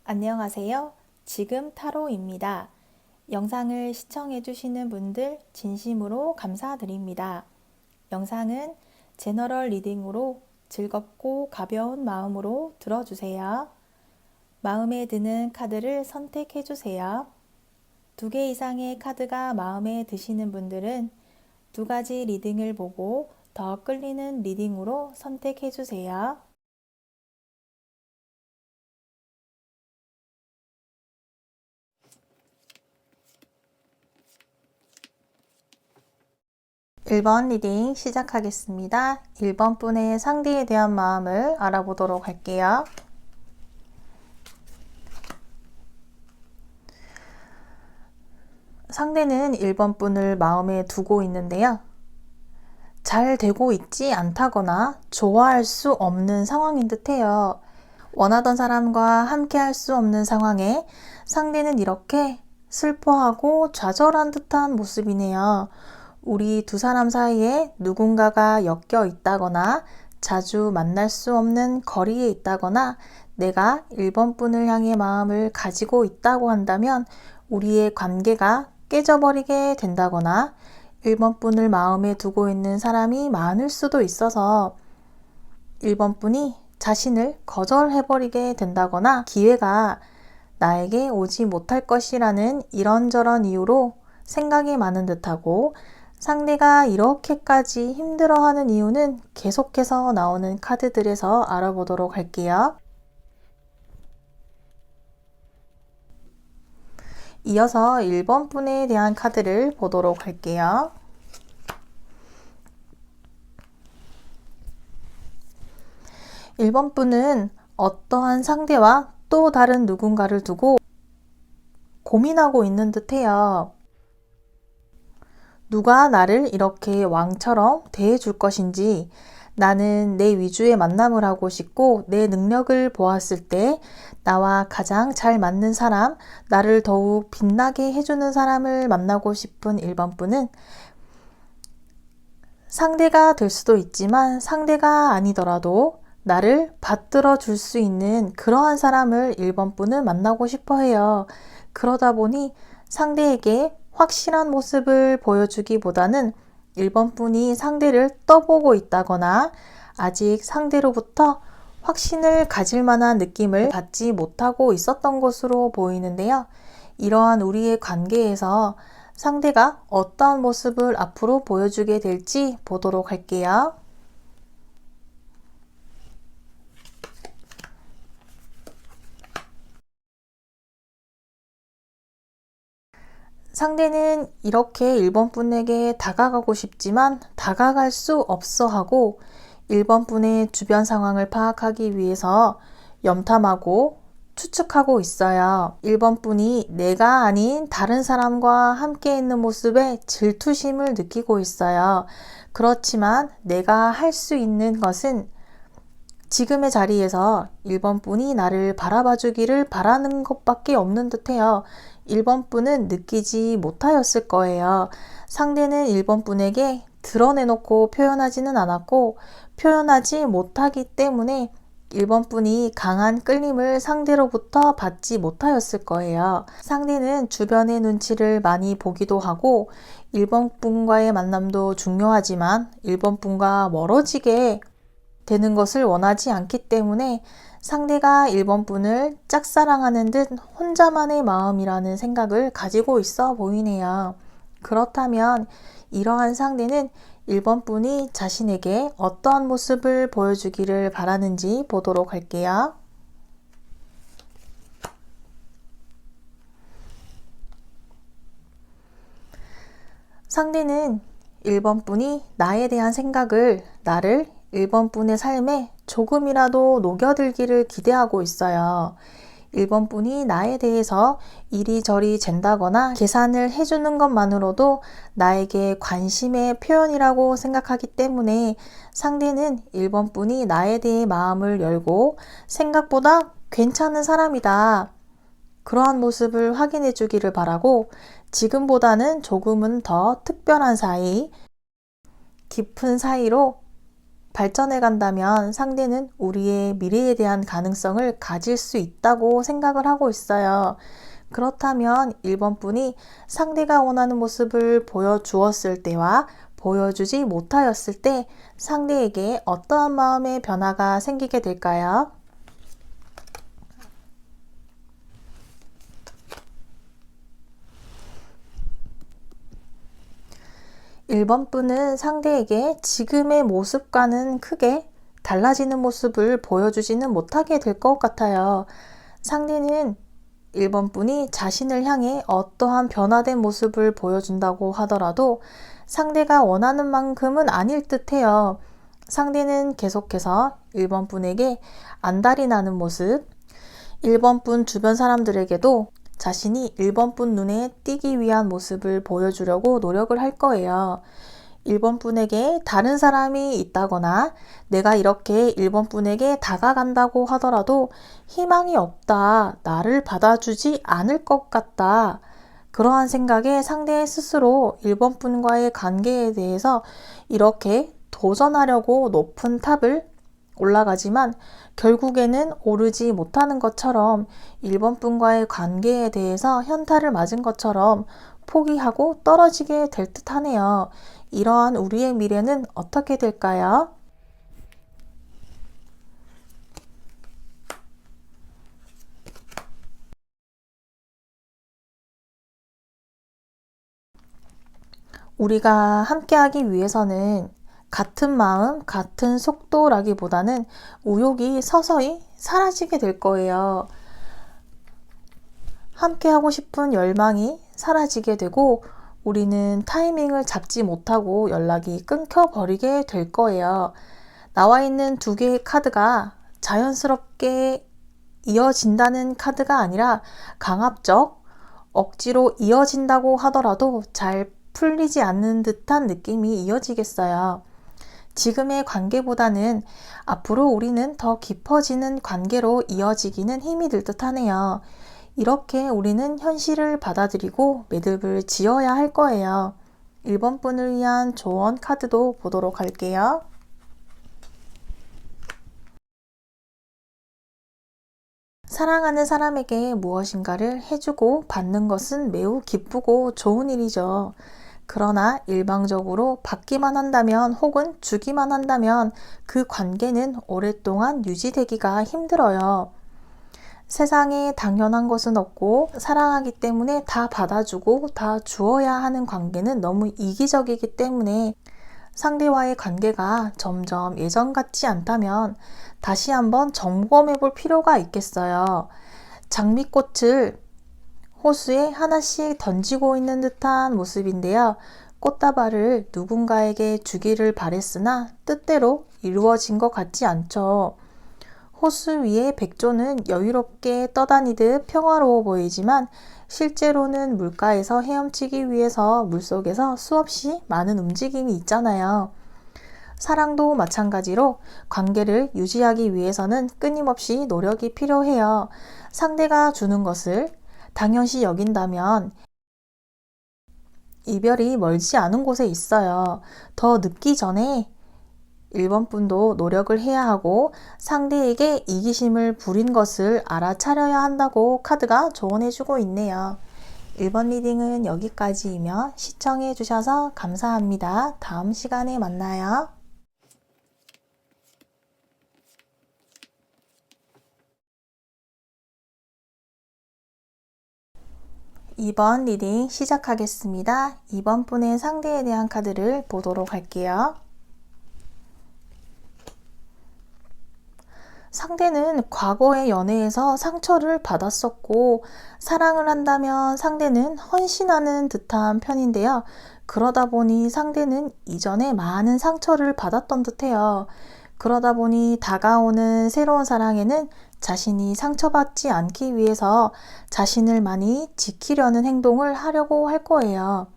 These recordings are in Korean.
안녕하세요. 지금 타로입니다. 영상을 시청해주시는 분들 진심으로 감사드립니다. 영상은 제너럴 리딩으로 즐겁고 가벼운 마음으로 들어주세요. 마음에 드는 카드를 선택해주세요. 2개 이상의 카드가 마음에 드시는 분들은 2가지 리딩을 보고 더 끌리는 리딩으로 선택해주세요. (1번) 리딩 시작하겠습니다. 1번 분의 상대에 대한 마음을 알아보도록 할게요. 상대는 1번 분을 마음에 두고 있는데요. 잘 되고 있지 않다거나 좋아할 수 없는 상황인 듯해요. 원하던 사람과 함께 할 수 없는 상황에 상대는 이렇게 슬퍼하고 좌절한 듯한 모습이네요. 우리 두 사람 사이에 누군가가 엮여 있다거나 자주 만날 수 없는 거리에 있다거나 내가 1번 분을 향해 마음을 가지고 있다고 한다면 우리의 관계가 깨져버리게 된다거나 1번 분을 마음에 두고 있는 사람이 많을 수도 있어서 1번 분이 자신을 거절해버리게 된다거나 기회가 나에게 오지 못할 것이라는 이런저런 이유로 생각이 많은 듯하고 상대가 이렇게까지 힘들어하는 이유는 계속해서 나오는 카드들에서 알아보도록 할게요. 이어서 1번 분에 대한 카드를 보도록 할게요. 1번 분은 어떠한 상대와 또 다른 누군가를 두고 고민하고 있는 듯해요. 누가 나를 이렇게 왕처럼 대해줄 것인지, 나는 내 위주의 만남을 하고 싶고 내 능력을 보았을 때 나와 가장 잘 맞는 사람, 나를 더욱 빛나게 해주는 사람을 만나고 싶은 1번 분은 상대가 될 수도 있지만 상대가 아니더라도 나를 받들어 줄 수 있는 그러한 사람을 1번 분은 만나고 싶어 해요. 그러다 보니 상대에게 확실한 모습을 보여주기보다는 1번 분이 상대를 떠보고 있다거나 아직 상대로부터 확신을 가질 만한 느낌을 받지 못하고 있었던 것으로 보이는데요. 이러한 우리의 관계에서 상대가 어떠한 모습을 앞으로 보여주게 될지 보도록 할게요. 상대는 이렇게 1번 분에게 다가가고 싶지만 다가갈 수 없어 하고 1번 분의 주변 상황을 파악하기 위해서 염탐하고 추측하고 있어요. 1번 분이 내가 아닌 다른 사람과 함께 있는 모습에 질투심을 느끼고 있어요. 그렇지만 내가 할 수 있는 것은 지금의 자리에서 1번 분이 나를 바라봐 주기를 바라는 것밖에 없는 듯해요. 1번 분은 느끼지 못하였을 거예요. 상대는 1번 분에게 드러내놓고 표현하지는 않았고 표현하지 못하기 때문에 1번 분이 강한 끌림을 상대로부터 받지 못하였을 거예요. 상대는 주변의 눈치를 많이 보기도 하고 1번 분과의 만남도 중요하지만 1번 분과 멀어지게 되는 것을 원하지 않기 때문에 상대가 1번 분을 짝사랑하는 듯 혼자만의 마음이라는 생각을 가지고 있어 보이네요. 그렇다면 이러한 상대는 1번 분이 자신에게 어떠한 모습을 보여주기를 바라는지 보도록 할게요. 상대는 1번 분이 나에 대한 생각을, 나를 1번 분의 삶에 조금이라도 녹여들기를 기대하고 있어요. 1번 분이 나에 대해서 이리저리 잰다거나 계산을 해주는 것만으로도 나에게 관심의 표현이라고 생각하기 때문에 상대는 1번 분이 나에 대해 마음을 열고 생각보다 괜찮은 사람이다, 그러한 모습을 확인해 주기를 바라고 지금보다는 조금은 더 특별한 사이, 깊은 사이로 발전해 간다면 상대는 우리의 미래에 대한 가능성을 가질 수 있다고 생각을 하고 있어요. 그렇다면 1번 분이 상대가 원하는 모습을 보여주었을 때와 보여주지 못하였을 때 상대에게 어떠한 마음의 변화가 생기게 될까요? 1번 분은 상대에게 지금의 모습과는 크게 달라지는 모습을 보여주지는 못하게 될 것 같아요. 상대는 1번 분이 자신을 향해 어떠한 변화된 모습을 보여준다고 하더라도 상대가 원하는 만큼은 아닐 듯해요. 상대는 계속해서 1번 분에게 안달이 나는 모습, 1번 분 주변 사람들에게도 자신이 1번 분 눈에 띄기 위한 모습을 보여주려고 노력을 할 거예요. 1번 분에게 다른 사람이 있다거나 내가 이렇게 1번 분에게 다가간다고 하더라도 희망이 없다, 나를 받아주지 않을 것 같다. 그러한 생각에 상대 스스로 1번 분과의 관계에 대해서 이렇게 도전하려고 높은 탑을 올라가지만 결국에는 오르지 못하는 것처럼 1번 분과의 관계에 대해서 현타를 맞은 것처럼 포기하고 떨어지게 될 듯 하네요. 이러한 우리의 미래는 어떻게 될까요? 우리가 함께하기 위해서는 같은 마음, 같은 속도라기보다는 우욕이 서서히 사라지게 될 거예요. 함께하고 싶은 열망이 사라지게 되고 우리는 타이밍을 잡지 못하고 연락이 끊겨버리게 될 거예요. 나와 있는 두 개의 카드가 자연스럽게 이어진다는 카드가 아니라 강압적, 억지로 이어진다고 하더라도 잘 풀리지 않는 듯한 느낌이 이어지겠어요. 지금의 관계보다는 앞으로 우리는 더 깊어지는 관계로 이어지기는 힘이 들 듯하네요. 이렇게 우리는 현실을 받아들이고 매듭을 지어야 할 거예요. 1번 분을 위한 조언 카드도 보도록 할게요. 사랑하는 사람에게 무엇인가를 해주고 받는 것은 매우 기쁘고 좋은 일이죠. 그러나 일방적으로 받기만 한다면 혹은 주기만 한다면 그 관계는 오랫동안 유지되기가 힘들어요. 세상에 당연한 것은 없고 사랑하기 때문에 다 받아주고 다 주어야 하는 관계는 너무 이기적이기 때문에 상대와의 관계가 점점 예전 같지 않다면 다시 한번 점검해 볼 필요가 있겠어요. 장미꽃을 호수에 하나씩 던지고 있는 듯한 모습인데요. 꽃다발을 누군가에게 주기를 바랬으나 뜻대로 이루어진 것 같지 않죠. 호수 위에 백조는 여유롭게 떠다니듯 평화로워 보이지만 실제로는 물가에서 헤엄치기 위해서 물속에서 수없이 많은 움직임이 있잖아요. 사랑도 마찬가지로 관계를 유지하기 위해서는 끊임없이 노력이 필요해요. 상대가 주는 것을 당연시 여긴다면 이별이 멀지 않은 곳에 있어요. 더 늦기 전에 1번 분도 노력을 해야 하고 상대에게 이기심을 부린 것을 알아차려야 한다고 카드가 조언해주고 있네요. 1번 리딩은 여기까지이며 시청해 주셔서 감사합니다. 다음 시간에 만나요. 2번 리딩 시작하겠습니다. 2번 분의 상대에 대한 카드를 보도록 할게요. 상대는 과거의 연애에서 상처를 받았었고 사랑을 한다면 상대는 헌신하는 듯한 편인데요. 그러다 보니 상대는 이전에 많은 상처를 받았던 듯해요. 그러다 보니 다가오는 새로운 사랑에는 자신이 상처받지 않기 위해서 자신을 많이 지키려는 행동을 하려고 할 거예요.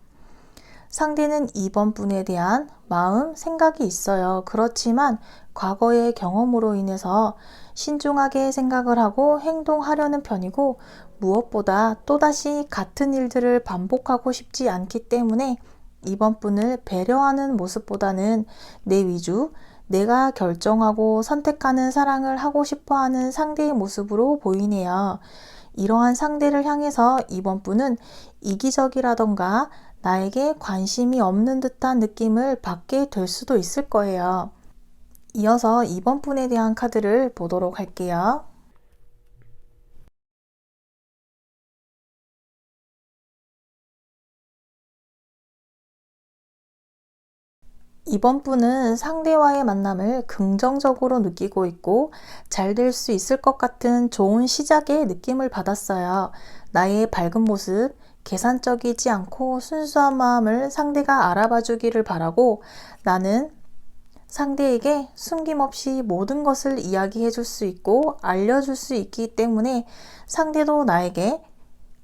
상대는 2번 분에 대한 마음, 생각이 있어요. 그렇지만 과거의 경험으로 인해서 신중하게 생각을 하고 행동하려는 편이고 무엇보다 또다시 같은 일들을 반복하고 싶지 않기 때문에 2번 분을 배려하는 모습보다는 내 위주, 내가 결정하고 선택하는 사랑을 하고 싶어 하는 상대의 모습으로 보이네요. 이러한 상대를 향해서 이번 분은 이기적이라던가 나에게 관심이 없는 듯한 느낌을 받게 될 수도 있을 거예요. 이어서 이번 분에 대한 카드를 보도록 할게요. 이번 분은 상대와의 만남을 긍정적으로 느끼고 있고 잘 될 수 있을 것 같은 좋은 시작의 느낌을 받았어요. 나의 밝은 모습, 계산적이지 않고 순수한 마음을 상대가 알아봐 주기를 바라고 나는 상대에게 숨김없이 모든 것을 이야기해 줄 수 있고 알려줄 수 있기 때문에 상대도 나에게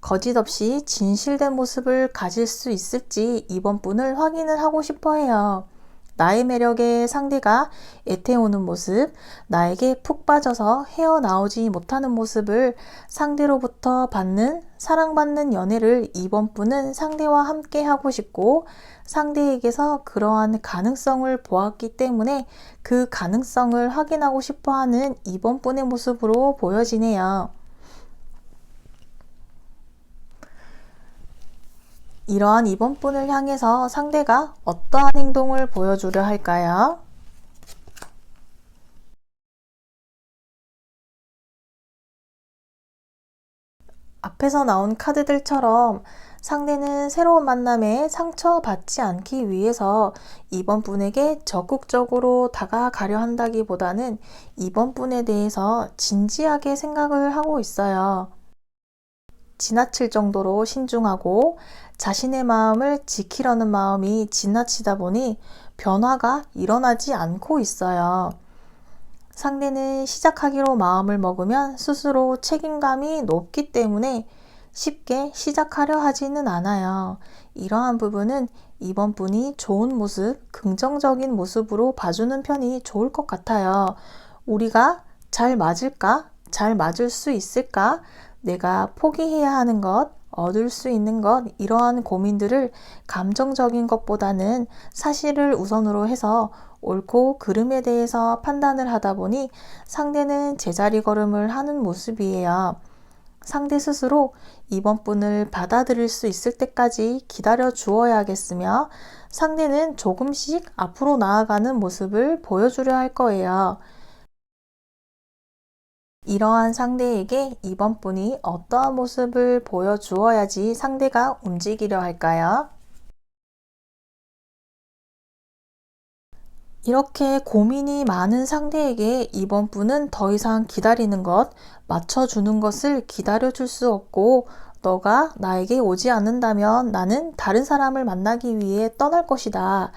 거짓 없이 진실된 모습을 가질 수 있을지 이번 분을 확인을 하고 싶어 해요. 나의 매력에 상대가 애태우는 모습, 나에게 푹 빠져서 헤어나오지 못하는 모습을 상대로부터 받는, 사랑받는 연애를 이번 분은 상대와 함께 하고 싶고 상대에게서 그러한 가능성을 보았기 때문에 그 가능성을 확인하고 싶어 하는 이번 분의 모습으로 보여지네요. 이러한 이번 분을 향해서 상대가 어떠한 행동을 보여주려 할까요? 앞에서 나온 카드들처럼 상대는 새로운 만남에 상처받지 않기 위해서 이번 분에게 적극적으로 다가가려 한다기보다는 이번 분에 대해서 진지하게 생각을 하고 있어요. 지나칠 정도로 신중하고 자신의 마음을 지키려는 마음이 지나치다 보니 변화가 일어나지 않고 있어요. 상대는 시작하기로 마음을 먹으면 스스로 책임감이 높기 때문에 쉽게 시작하려 하지는 않아요. 이러한 부분은 이번 분이 좋은 모습, 긍정적인 모습으로 봐주는 편이 좋을 것 같아요. 우리가 잘 맞을까? 잘 맞을 수 있을까? 내가 포기해야 하는 것, 얻을 수 있는 것, 이러한 고민들을 감정적인 것보다는 사실을 우선으로 해서 옳고 그름에 대해서 판단을 하다 보니 상대는 제자리 걸음을 하는 모습이에요. 상대 스스로 이번 분을 받아들일 수 있을 때까지 기다려 주어야겠으며 상대는 조금씩 앞으로 나아가는 모습을 보여주려 할 거예요. 이러한 상대에게 이번 분이 어떠한 모습을 보여주어야지 상대가 움직이려 할까요? 이렇게 고민이 많은 상대에게 이번 분은 더 이상 기다리는 것, 맞춰주는 것을 기다려줄 수 없고, 너가 나에게 오지 않는다면 나는 다른 사람을 만나기 위해 떠날 것이다.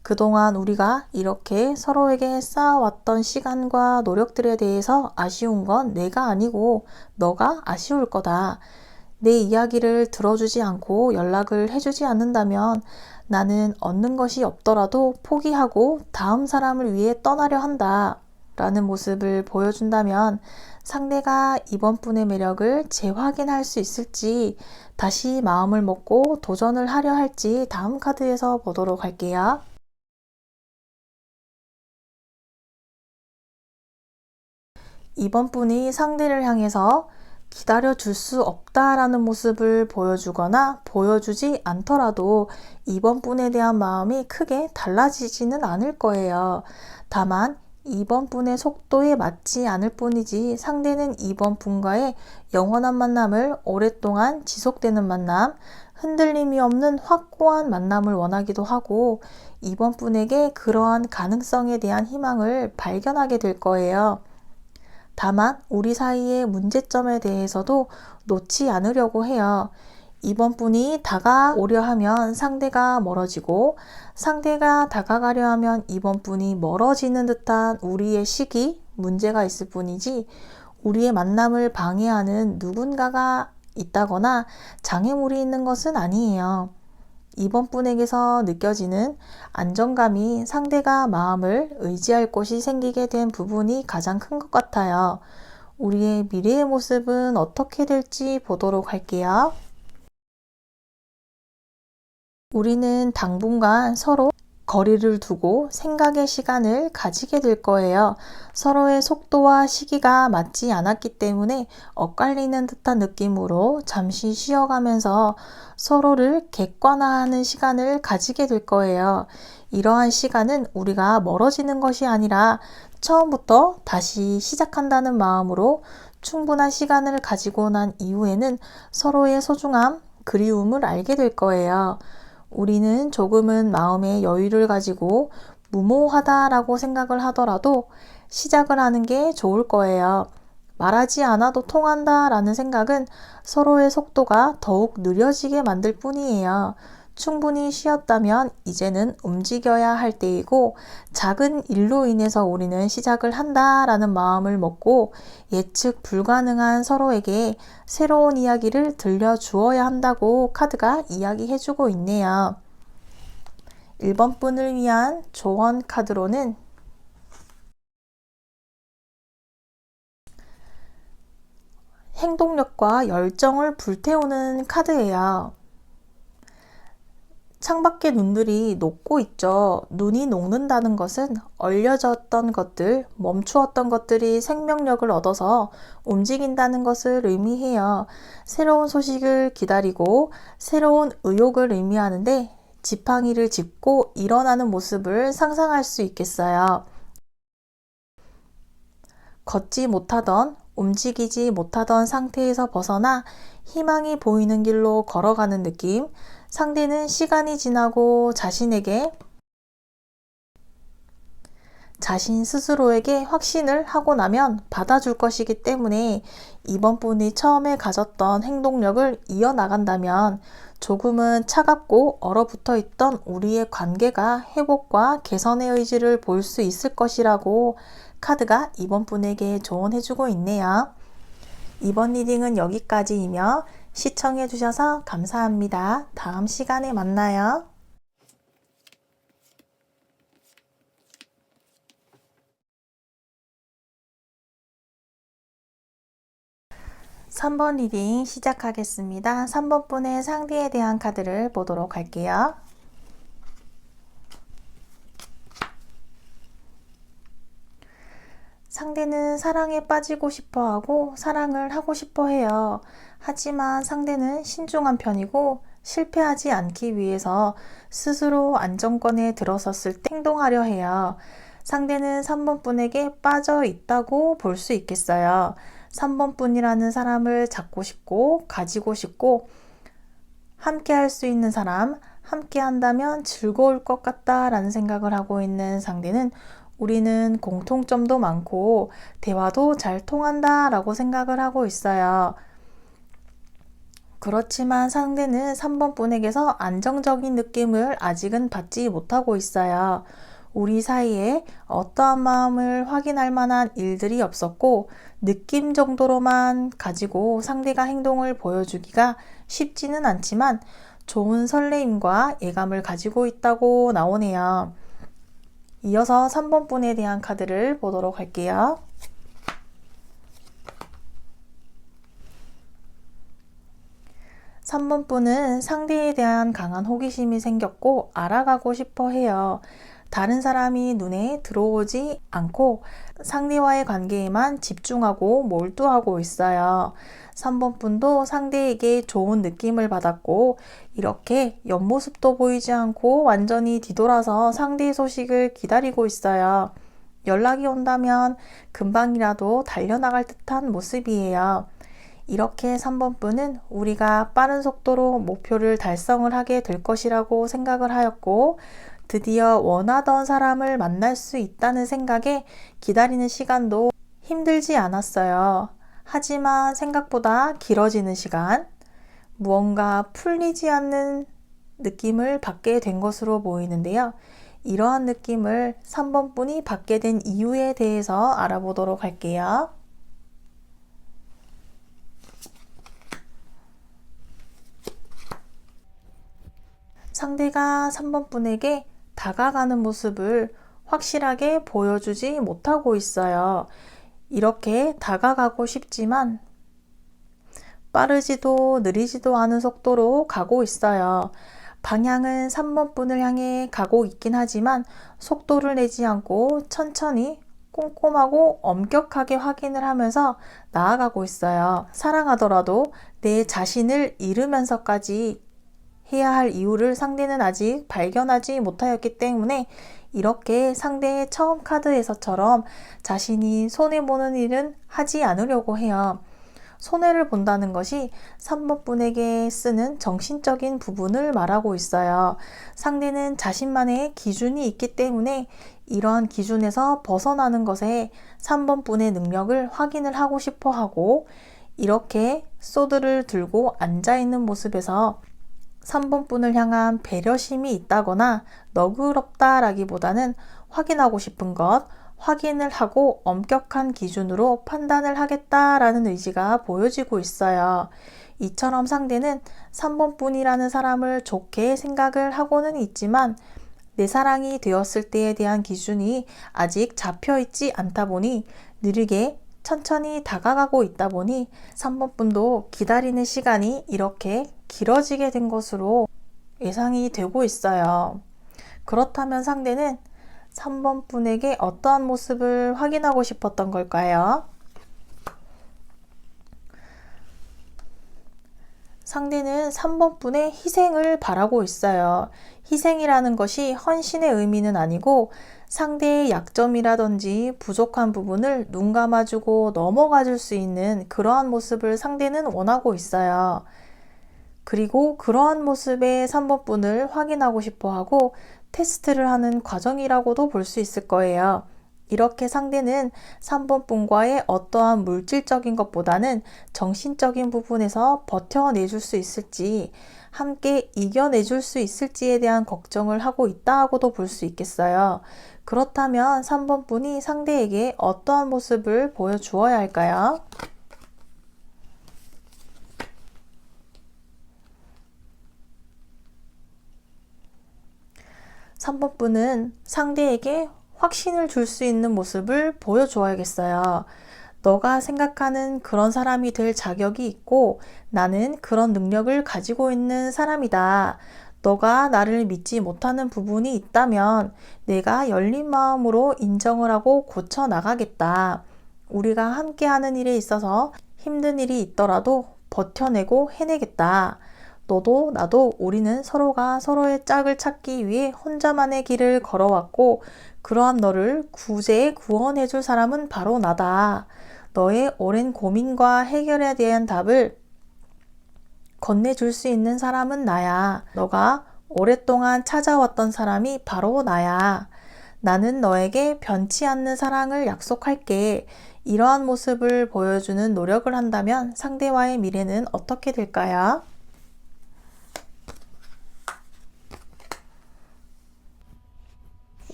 그동안 우리가 이렇게 서로에게 쌓아왔던 시간과 노력들에 대해서 아쉬운 건 내가 아니고 너가 아쉬울 거다. 내 이야기를 들어주지 않고 연락을 해주지 않는다면 나는 얻는 것이 없더라도 포기하고 다음 사람을 위해 떠나려 한다. 라는 모습을 보여준다면 상대가 이번 분의 매력을 재확인할 수 있을지 다시 마음을 먹고 도전을 하려 할지 다음 카드에서 보도록 할게요. 이번 분이 상대를 향해서 기다려줄 수 없다라는 모습을 보여주거나 보여주지 않더라도 이번 분에 대한 마음이 크게 달라지지는 않을 거예요. 다만 이번 분의 속도에 맞지 않을 뿐이지 상대는 이번 분과의 영원한 만남을 오랫동안 지속되는 만남, 흔들림이 없는 확고한 만남을 원하기도 하고 이번 분에게 그러한 가능성에 대한 희망을 발견하게 될 거예요. 다만 우리 사이의 문제점에 대해서도 놓지 않으려고 해요. 이번 분이 다가오려 하면 상대가 멀어지고 상대가 다가가려 하면 이번 분이 멀어지는 듯한 우리의 시기, 문제가 있을 뿐이지 우리의 만남을 방해하는 누군가가 있다거나 장애물이 있는 것은 아니에요. 이번 분에게서 느껴지는 안정감이 상대가 마음을 의지할 곳이 생기게 된 부분이 가장 큰 것 같아요. 우리의 미래의 모습은 어떻게 될지 보도록 할게요. 우리는 당분간 서로 거리를 두고 생각의 시간을 가지게 될 거예요. 서로의 속도와 시기가 맞지 않았기 때문에 엇갈리는 듯한 느낌으로 잠시 쉬어가면서 서로를 객관화하는 시간을 가지게 될 거예요. 이러한 시간은 우리가 멀어지는 것이 아니라 처음부터 다시 시작한다는 마음으로 충분한 시간을 가지고 난 이후에는 서로의 소중함, 그리움을 알게 될 거예요. 우리는 조금은 마음의 여유를 가지고 무모하다라고 생각을 하더라도 시작을 하는 게 좋을 거예요. 말하지 않아도 통한다라는 생각은 서로의 속도가 더욱 느려지게 만들 뿐이에요. 충분히 쉬었다면 이제는 움직여야 할 때이고 작은 일로 인해서 우리는 시작을 한다라는 마음을 먹고 예측 불가능한 서로에게 새로운 이야기를 들려주어야 한다고 카드가 이야기해주고 있네요. 1번 분을 위한 조언 카드로는 행동력과 열정을 불태우는 카드예요. 창밖에 눈들이 녹고 있죠. 눈이 녹는다는 것은 얼려졌던 것들, 멈추었던 것들이 생명력을 얻어서 움직인다는 것을 의미해요. 새로운 소식을 기다리고 새로운 의욕을 의미하는데 지팡이를 짚고 일어나는 모습을 상상할 수 있겠어요. 걷지 못하던, 움직이지 못하던 상태에서 벗어나 희망이 보이는 길로 걸어가는 느낌, 상대는 시간이 지나고 자신 스스로에게 확신을 하고 나면 받아줄 것이기 때문에 이번 분이 처음에 가졌던 행동력을 이어나간다면 조금은 차갑고 얼어붙어 있던 우리의 관계가 회복과 개선의 의지를 볼 수 있을 것이라고 카드가 이번 분에게 조언해주고 있네요. 이번 리딩은 여기까지이며 시청해주셔서 감사합니다. 다음 시간에 만나요. 3번 리딩 시작하겠습니다. 3번 분의 상대에 대한 카드를 보도록 할게요. 상대는 사랑에 빠지고 싶어 하고 사랑을 하고 싶어 해요. 하지만 상대는 신중한 편이고 실패하지 않기 위해서 스스로 안정권에 들어섰을 때 행동하려 해요. 상대는 3번 분에게 빠져 있다고 볼 수 있겠어요. 3번 분이라는 사람을 잡고 싶고 가지고 싶고 함께 할 수 있는 사람, 함께 한다면 즐거울 것 같다라는 생각을 하고 있는 상대는 우리는 공통점도 많고 대화도 잘 통한다 라고 생각을 하고 있어요. 그렇지만 상대는 3번 분에게서 안정적인 느낌을 아직은 받지 못하고 있어요. 우리 사이에 어떠한 마음을 확인할 만한 일들이 없었고 느낌 정도로만 가지고 상대가 행동을 보여주기가 쉽지는 않지만 좋은 설레임과 예감을 가지고 있다고 나오네요. 이어서 3번 분에 대한 카드를 보도록 할게요. (3번) 분은 상대에 대한 강한 호기심이 생겼고 알아가고 싶어 해요. 다른 사람이 눈에 들어오지 않고 상대와의 관계에만 집중하고 몰두하고 있어요. 3번 분도 상대에게 좋은 느낌을 받았고 이렇게 옆모습도 보이지 않고 완전히 뒤돌아서 상대의 소식을 기다리고 있어요. 연락이 온다면 금방이라도 달려나갈 듯한 모습이에요. 이렇게 3번 분은 우리가 빠른 속도로 목표를 달성을 하게 될 것이라고 생각을 하였고 드디어 원하던 사람을 만날 수 있다는 생각에 기다리는 시간도 힘들지 않았어요. 하지만 생각보다 길어지는 시간, 무언가 풀리지 않는 느낌을 받게 된 것으로 보이는데요. 이러한 느낌을 3번 분이 받게 된 이유에 대해서 알아보도록 할게요. 상대가 3번 분에게 다가가는 모습을 확실하게 보여주지 못하고 있어요. 이렇게 다가가고 싶지만 빠르지도 느리지도 않은 속도로 가고 있어요. 방향은 3번 분을 향해 가고 있긴 하지만 속도를 내지 않고 천천히 꼼꼼하고 엄격하게 확인을 하면서 나아가고 있어요. 사랑하더라도 내 자신을 잃으면서까지 해야 할 이유를 상대는 아직 발견하지 못하였기 때문에 이렇게 상대의 처음 카드에서처럼 자신이 손해보는 일은 하지 않으려고 해요. 손해를 본다는 것이 3번 분에게 쓰는 정신적인 부분을 말하고 있어요. 상대는 자신만의 기준이 있기 때문에 이러한 기준에서 벗어나는 것에 3번 분의 능력을 확인을 하고 싶어 하고, 이렇게 소드를 들고 앉아있는 모습에서 3번 분을 향한 배려심이 있다거나 너그럽다라기보다는 확인하고 싶은 것, 확인을 하고 엄격한 기준으로 판단을 하겠다라는 의지가 보여지고 있어요. 이처럼 상대는 3번 분이라는 사람을 좋게 생각을 하고는 있지만 내 사랑이 되었을 때에 대한 기준이 아직 잡혀 있지 않다 보니 느리게 천천히 다가가고 있다 보니 3번 분도 기다리는 시간이 이렇게 길어지게 된 것으로 예상이 되고 있어요. 그렇다면 상대는 3번 분에게 어떠한 모습을 확인하고 싶었던 걸까요? 상대는 3번 분의 희생을 바라고 있어요. 희생이라는 것이 헌신의 의미는 아니고 상대의 약점이라든지 부족한 부분을 눈 감아주고 넘어가 줄 수 있는 그러한 모습을 상대는 원하고 있어요. 그리고 그러한 모습의 3번 분을 확인하고 싶어 하고 테스트를 하는 과정이라고도 볼 수 있을 거예요. 이렇게 상대는 3번 분과의 어떠한 물질적인 것보다는 정신적인 부분에서 버텨내줄 수 있을지, 함께 이겨내줄 수 있을지에 대한 걱정을 하고 있다고도 볼 수 있겠어요. 그렇다면 3번 분이 상대에게 어떠한 모습을 보여주어야 할까요? 3번 분은 상대에게 확신을 줄 수 있는 모습을 보여줘야겠어요. 너가 생각하는 그런 사람이 될 자격이 있고 나는 그런 능력을 가지고 있는 사람이다. 너가 나를 믿지 못하는 부분이 있다면 내가 열린 마음으로 인정을 하고 고쳐 나가겠다. 우리가 함께 하는 일에 있어서 힘든 일이 있더라도 버텨내고 해내겠다. 너도 나도 우리는 서로가 서로의 짝을 찾기 위해 혼자만의 길을 걸어왔고 그러한 너를 구제에 구원해줄 사람은 바로 나다. 너의 오랜 고민과 해결에 대한 답을 건네줄 수 있는 사람은 나야. 너가 오랫동안 찾아왔던 사람이 바로 나야. 나는 너에게 변치 않는 사랑을 약속할게. 이러한 모습을 보여주는 노력을 한다면 상대와의 미래는 어떻게 될까요?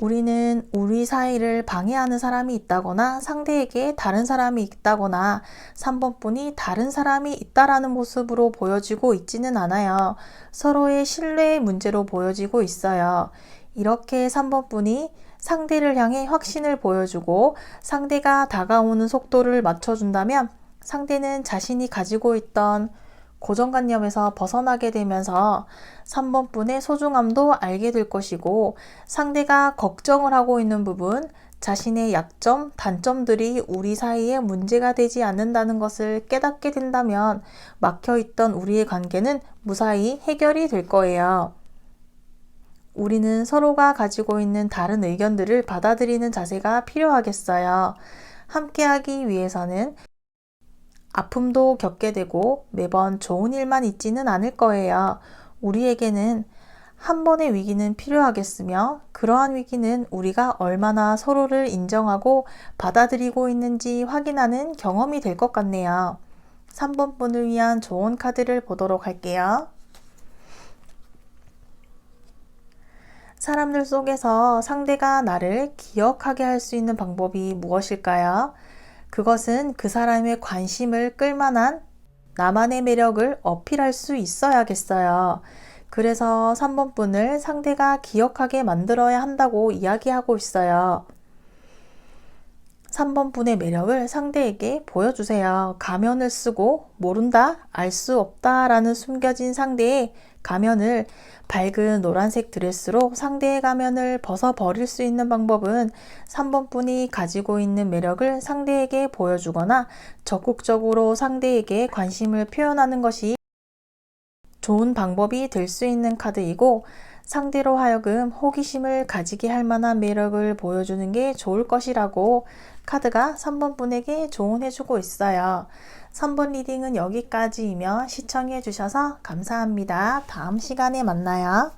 우리는 우리 사이를 방해하는 사람이 있다거나 상대에게 다른 사람이 있다거나 3번 분이 다른 사람이 있다라는 모습으로 보여지고 있지는 않아요. 서로의 신뢰의 문제로 보여지고 있어요. 이렇게 3번 분이 상대를 향해 확신을 보여주고 상대가 다가오는 속도를 맞춰준다면 상대는 자신이 가지고 있던 고정관념에서 벗어나게 되면서 3번 분의 소중함도 알게 될 것이고 상대가 걱정을 하고 있는 부분, 자신의 약점, 단점들이 우리 사이에 문제가 되지 않는다는 것을 깨닫게 된다면 막혀있던 우리의 관계는 무사히 해결이 될 거예요. 우리는 서로가 가지고 있는 다른 의견들을 받아들이는 자세가 필요하겠어요. 함께하기 위해서는 아픔도 겪게 되고 매번 좋은 일만 있지는 않을 거예요. 우리에게는 한 번의 위기는 필요하겠으며 그러한 위기는 우리가 얼마나 서로를 인정하고 받아들이고 있는지 확인하는 경험이 될 것 같네요. 3번 분을 위한 좋은 카드를 보도록 할게요. 사람들 속에서 상대가 나를 기억하게 할 수 있는 방법이 무엇일까요? 그것은 그 사람의 관심을 끌만한 나만의 매력을 어필할 수 있어야겠어요. 그래서 3번 분을 상대가 기억하게 만들어야 한다고 이야기하고 있어요. 3번 분의 매력을 상대에게 보여주세요. 가면을 쓰고 모른다, 알 수 없다 라는 숨겨진 상대의 가면을 밝은 노란색 드레스로 상대의 가면을 벗어버릴 수 있는 방법은 3번 분이 가지고 있는 매력을 상대에게 보여주거나 적극적으로 상대에게 관심을 표현하는 것이 좋은 방법이 될 수 있는 카드이고, 상대로 하여금 호기심을 가지게 할 만한 매력을 보여주는 게 좋을 것이라고 카드가 3번 분에게 조언해주고 있어요. 3번 리딩은 여기까지이며 시청해 주셔서 감사합니다. 다음 시간에 만나요.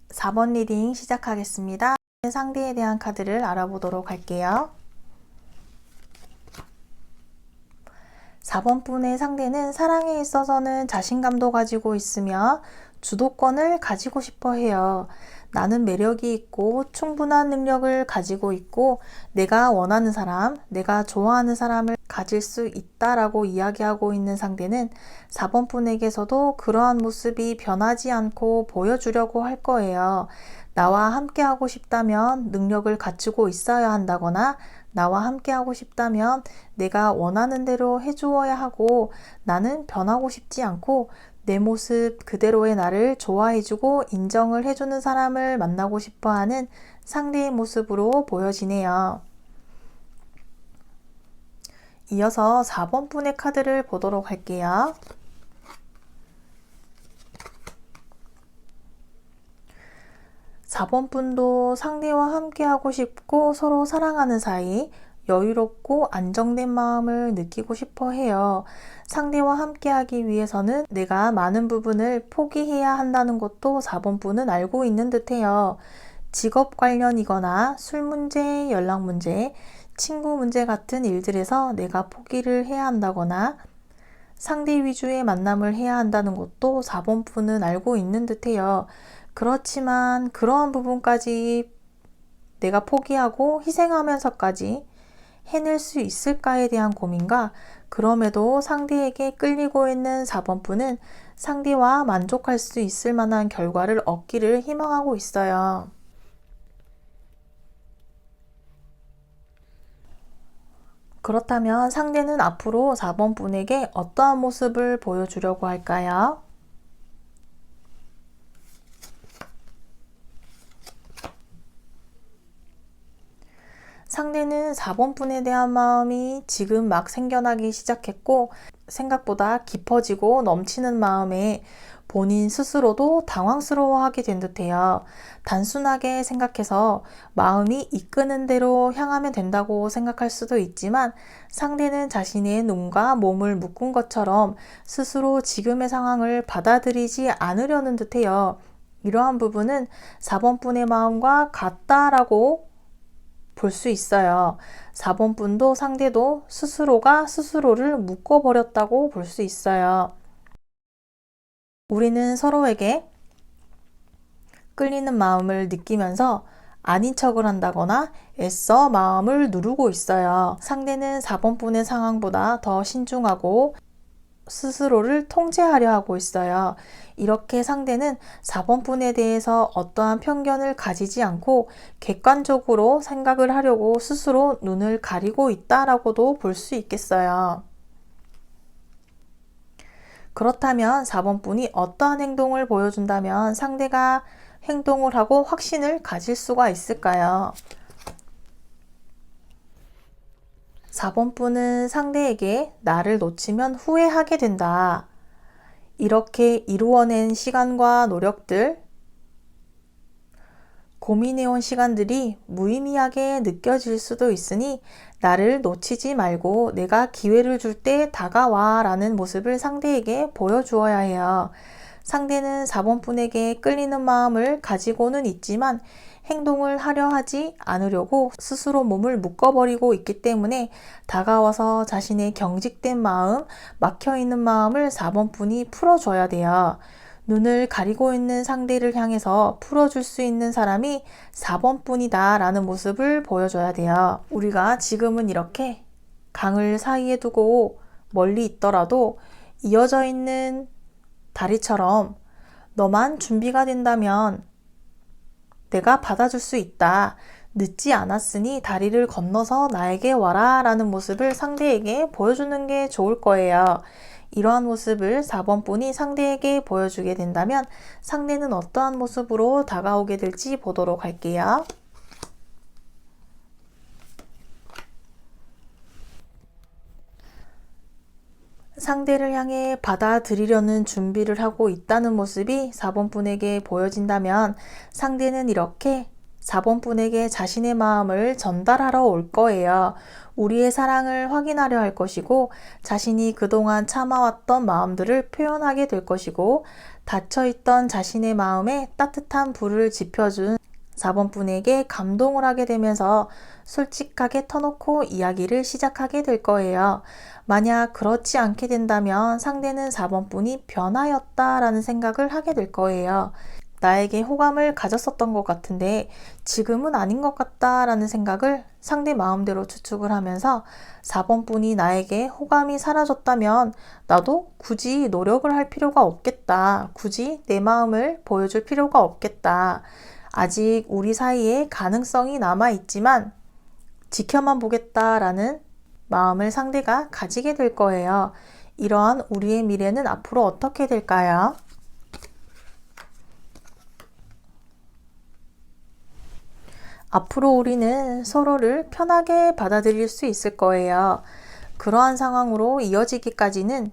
4번 리딩 시작하겠습니다. 상대에 대한 카드를 알아보도록 할게요. 4번 분의 상대는 사랑에 있어서는 자신감도 가지고 있으며 주도권을 가지고 싶어 해요. 나는 매력이 있고 충분한 능력을 가지고 있고 내가 원하는 사람, 내가 좋아하는 사람을 가질 수 있다라고 이야기하고 있는 상대는 4번 분에게서도 그러한 모습이 변하지 않고 보여주려고 할 거예요. 나와 함께 하고 싶다면 능력을 갖추고 있어야 한다거나, 나와 함께 하고 싶다면 내가 원하는 대로 해주어야 하고, 나는 변하고 싶지 않고 내 모습 그대로의 나를 좋아해주고 인정을 해주는 사람을 만나고 싶어 하는 상대의 모습으로 보여지네요. 이어서 4번 분의 카드를 보도록 할게요. 4번 분도 상대와 함께 하고 싶고 서로 사랑하는 사이, 여유롭고 안정된 마음을 느끼고 싶어 해요. 상대와 함께 하기 위해서는 내가 많은 부분을 포기해야 한다는 것도 4번 분은 알고 있는 듯해요. 직업 관련이거나 술 문제, 연락 문제, 친구 문제 같은 일들에서 내가 포기를 해야 한다거나 상대 위주의 만남을 해야 한다는 것도 4번 분은 알고 있는 듯해요. 그렇지만 그러한 부분까지 내가 포기하고 희생하면서까지 해낼 수 있을까에 대한 고민과, 그럼에도 상대에게 끌리고 있는 4번 분은 상대와 만족할 수 있을 만한 결과를 얻기를 희망하고 있어요. 그렇다면 상대는 앞으로 4번 분에게 어떠한 모습을 보여주려고 할까요? 상대는 4번 분에 대한 마음이 지금 막 생겨나기 시작했고, 생각보다 깊어지고 넘치는 마음에 본인 스스로도 당황스러워하게 된 듯해요. 단순하게 생각해서 마음이 이끄는 대로 향하면 된다고 생각할 수도 있지만, 상대는 자신의 눈과 몸을 묶은 것처럼 스스로 지금의 상황을 받아들이지 않으려는 듯해요. 이러한 부분은 4번 분의 마음과 같다라고 볼 수 있어요. 4번 분도 상대도 스스로가 스스로를 묶어버렸다고 볼 수 있어요. 우리는 서로에게 끌리는 마음을 느끼면서 아닌 척을 한다거나 애써 마음을 누르고 있어요. 상대는 4번 분의 상황보다 더 신중하고 스스로를 통제하려 하고 있어요. 이렇게 상대는 4번 분에 대해서 어떠한 편견을 가지지 않고 객관적으로 생각을 하려고 스스로 눈을 가리고 있다라고도 볼 수 있겠어요. 그렇다면 4번 분이 어떠한 행동을 보여준다면 상대가 행동을 하고 확신을 가질 수가 있을까요? 4번 분은 상대에게 나를 놓치면 후회하게 된다, 이렇게 이루어낸 시간과 노력들, 고민해온 시간들이 무의미하게 느껴질 수도 있으니 나를 놓치지 말고 내가 기회를 줄 때 다가와 라는 모습을 상대에게 보여주어야 해요. 상대는 4번 분에게 끌리는 마음을 가지고는 있지만 행동을 하려 하지 않으려고 스스로 몸을 묶어버리고 있기 때문에 다가와서 자신의 경직된 마음, 막혀있는 마음을 4번 분이 풀어줘야 돼요. 눈을 가리고 있는 상대를 향해서 풀어줄 수 있는 사람이 4번 분이다 라는 모습을 보여줘야 돼요. 우리가 지금은 이렇게 강을 사이에 두고 멀리 있더라도 이어져 있는 다리처럼 너만 준비가 된다면 내가 받아줄 수 있다. 늦지 않았으니 다리를 건너서 나에게 와라 라는 모습을 상대에게 보여주는 게 좋을 거예요. 이러한 모습을 4번 분이 상대에게 보여주게 된다면 상대는 어떠한 모습으로 다가오게 될지 보도록 할게요. 상대를 향해 받아들이려는 준비를 하고 있다는 모습이 4번 분에게 보여진다면 상대는 이렇게 4번 분에게 자신의 마음을 전달하러 올 거예요. 우리의 사랑을 확인하려 할 것이고 자신이 그동안 참아왔던 마음들을 표현하게 될 것이고 닫혀있던 자신의 마음에 따뜻한 불을 지펴준 4번 분에게 감동을 하게 되면서 솔직하게 터놓고 이야기를 시작하게 될 거예요. 만약 그렇지 않게 된다면 상대는 4번 분이 변하였다라는 생각을 하게 될 거예요. 나에게 호감을 가졌었던 것 같은데 지금은 아닌 것 같다라는 생각을 상대 마음대로 추측을 하면서 4번 분이 나에게 호감이 사라졌다면 나도 굳이 노력을 할 필요가 없겠다. 굳이 내 마음을 보여줄 필요가 없겠다. 아직 우리 사이에 가능성이 남아있지만 지켜만 보겠다라는 마음을 상대가 가지게 될 거예요. 이러한 우리의 미래는 앞으로 어떻게 될까요? 앞으로 우리는 서로를 편하게 받아들일 수 있을 거예요. 그러한 상황으로 이어지기까지는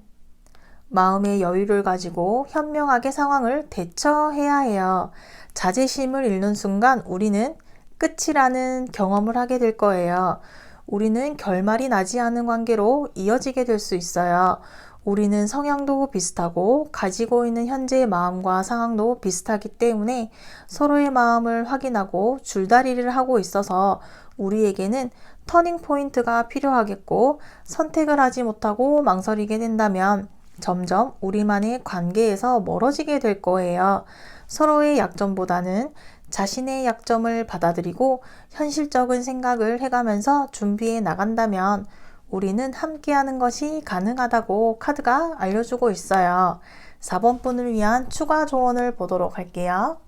마음의 여유를 가지고 현명하게 상황을 대처해야 해요. 자제심을 잃는 순간 우리는 끝이라는 경험을 하게 될 거예요. 우리는 결말이 나지 않은 관계로 이어지게 될 수 있어요. 우리는 성향도 비슷하고 가지고 있는 현재의 마음과 상황도 비슷하기 때문에 서로의 마음을 확인하고 줄다리를 하고 있어서 우리에게는 터닝 포인트가 필요하겠고 선택을 하지 못하고 망설이게 된다면 점점 우리만의 관계에서 멀어지게 될 거예요. 서로의 약점보다는 자신의 약점을 받아들이고 현실적인 생각을 해가면서 준비해 나간다면 우리는 함께하는 것이 가능하다고 카드가 알려주고 있어요. 4번 분을 위한 추가 조언을 보도록 할게요.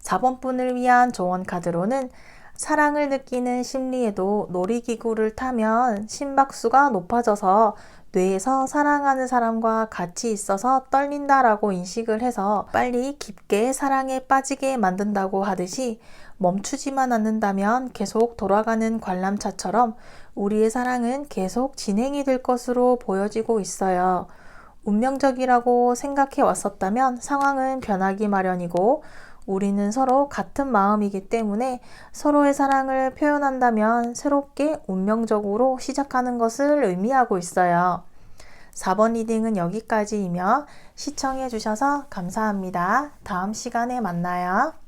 4번 분을 위한 조언 카드로는 사랑을 느끼는 심리에도 놀이기구를 타면 심박수가 높아져서 뇌에서 사랑하는 사람과 같이 있어서 떨린다라고 인식을 해서 빨리 깊게 사랑에 빠지게 만든다고 하듯이 멈추지만 않는다면 계속 돌아가는 관람차처럼 우리의 사랑은 계속 진행이 될 것으로 보여지고 있어요. 운명적이라고 생각해 왔었다면 상황은 변하기 마련이고 우리는 서로 같은 마음이기 때문에 서로의 사랑을 표현한다면 새롭게 운명적으로 시작하는 것을 의미하고 있어요. 4번 리딩은 여기까지이며 시청해 주셔서 감사합니다. 다음 시간에 만나요.